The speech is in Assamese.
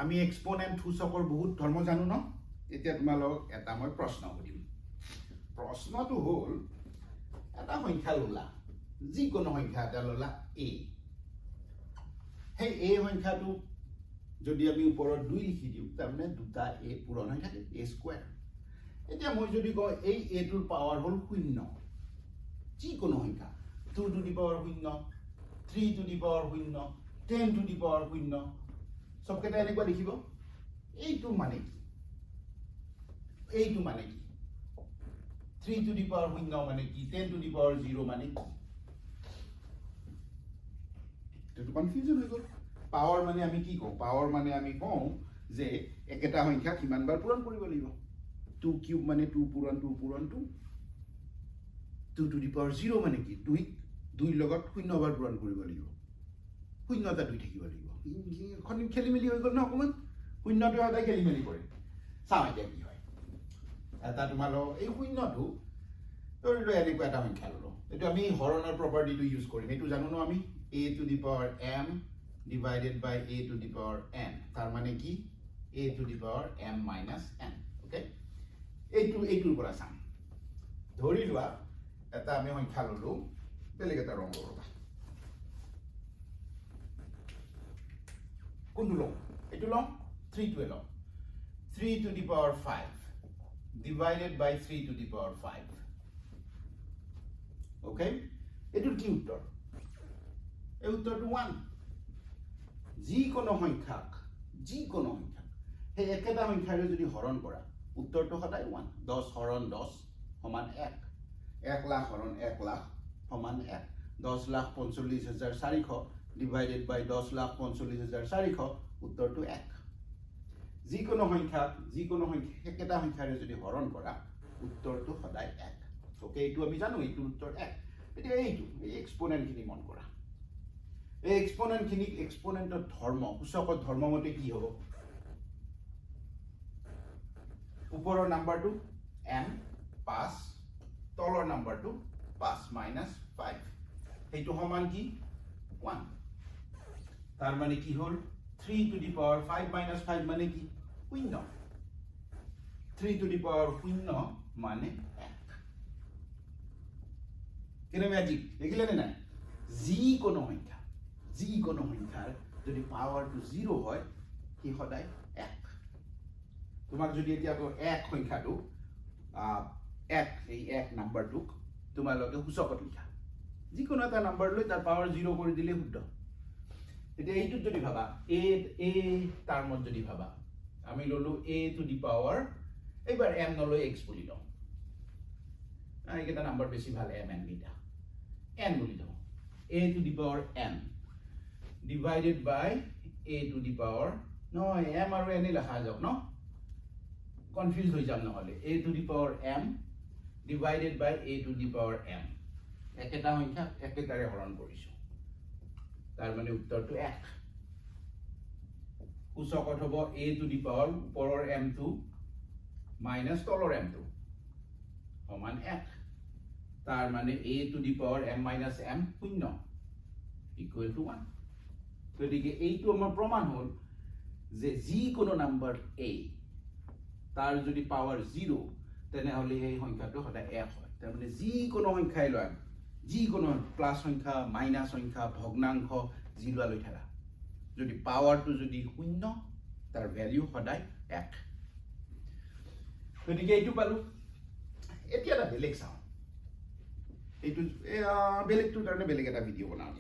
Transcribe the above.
আমি এক্সপোনেন্ট সূচকৰ বহুত ধৰ্ম জানো ন এতিয়া তোমালোক এটা মই প্ৰশ্ন কৰিম প্ৰশ্নটো হ'ল এটা সংখ্যা ললা যিকোনো সংখ্যা এটা ললা a সেই a সংখ্যাটো যদি আমি ওপৰত 2 লিখি দিও তাৰমানে দুটা a পূৰণ হৈ থাকে a স্কয়াৰ এতিয়া মই যদি কওঁ এই a টোৰ পাৱাৰ হ'ল 0 যিকোনো সংখ্যা 2 to the power 0 3 to the power 0 10 to the power 0 সবকেটা এনেকুৱা লিখিব এইটো মানে কি 3 টু দি পাৱাৰ 0 মানে কি 10 টু দি পাৱাৰ 0 মানে কি এটো কনফিউজন হৈ গ'ল পাৱাৰ মানে আমি কি কওঁ পাৱাৰ মানে আমি কওঁ যে একেটা সংখ্যা কিমান বাৰ পূৰণ কৰিব লাগিব 2 কিউব মানে 2 পূৰণ 2 পূৰণ 2 2 টু দি পাৱাৰ 0 মানে কি 2 লগত 0 বাৰ পূৰণ কৰিব লাগিব 0 টা 2 থাকিব লাগিব খন খেলি মেলি হৈ গ'ল ন অকমান 0 টো সদায় খেলি মেলি কৰে চাও এতিয়া কি হয় এটা তোমালো এই 0 টো ধৰিলো এনেকুৱা এটা সংখ্যা ললো এটো আমি হৰণৰ প্ৰপাৰ্টিটো ইউজ কৰিম এটো জানো ন আমি a to the power m divided by a to the power n তার মানে কি a to the power m minus n okay এইটোৰ পৰা চাম ধৰি লোৱা এটা আমি সংখ্যা ললো বেলেগ এটা ৰং লবা কোনটো লম এইটো লম 3 to লম 3 to the power 5 divided by 3 to the power 5 okay এটোৰ কি উত্তৰ এই উত্তৰটো 1 যিকোনো সংখ্যাক সেই একেটা সংখ্যাৰে যদি হৰণ কৰা উত্তৰটো সদায় 1 10 হৰণ 10 সমান 1 1 লাখ হৰণ 1 লাখ সমান 1 10,45,400 divided by 10,45,400 উত্তৰটো 1 যিকোনো সংখ্যা একেটা সংখ্যাৰে যদি হৰণ কৰা উত্তৰটো সদায় 1 ওকে এইটো আমি জানো এইটো উত্তৰ 1 এতিয়া এইটো এই এক্সপোনেন্ট খিনি মন কৰা এই এক্সপোনেন্ট খিনি এক্সপোনেন্টৰ ধৰ্ম সূচকৰ ধৰ্ম মতে কি হ'ব উপৰৰ নাম্বাৰটো m 5 তলৰ নাম্বাৰটো 5 minus 5 এইটো সমান কি 1 তাৰ মানে কি হ'ল 3 to the power 5 minus 5 মানে কি 0 3 to the power 0 মানে 1 কেনে ম্যাজিক দেখিলে নে নাই যিকোনো সংখ্যাৰ যদি পাৱাৰটো 0 হয় কি সদায় 1 তোমাক যদি এতিয়া কো 1 সংখ্যাটো 1 এই 1 নাম্বাৰটোক তোমালোকে সূচকত লিখা যিকোনো এটা নাম্বাৰ লৈ তাৰ পাৱাৰ 0 কৰি দিলে শুদ্ধ এতিয়া এইটো যদি ভাবা a টাৰ্মত যদি ভাবা আমি ললো a to the power এবাৰ m নলৈ x বুলি লওঁ এইকেইটা নাম্বাৰ বেছি ভাল m n গিটা n বুলি লওঁ a to the power m divided by a to the power no m আৰু n লেখা যাওক ন কনফিউজ হৈ যাম নহলে a to the power m divided by a to the power m একেটা সংখ্যা একেটাৰে হৰণ কৰিছো তাৰ মানে উত্তৰটো 1 সূচকত হ'ব a to the power ওপৰৰ m2 minus তলৰ m2 সমান 1 তাৰ মানে a to the power m minus m 0 equal to 1 গতিকে এইটো আমাৰ প্ৰমাণ হ'ল যে যিকোনো নাম্বাৰ a তাৰ যদি পাৱাৰ 0 তেনেহলে এই সংখ্যাটো সদায় 1 হয় তাৰ মানে যিকোনো সংখ্যাই লয় যিকোনো প্লাস সংখ্যা মাইনাস সংখ্যা ভগ্নাংশ যি লৈ থাকা যদি পাৱাৰটো যদি 0 তাৰ ভ্যালু সদায় 1 গতিকে এইটো পালো এতিয়া এটা বেলেগ চাও এইটো বেলেগটোৰ কাৰণে বেলেগ এটা ভিডিও বনাও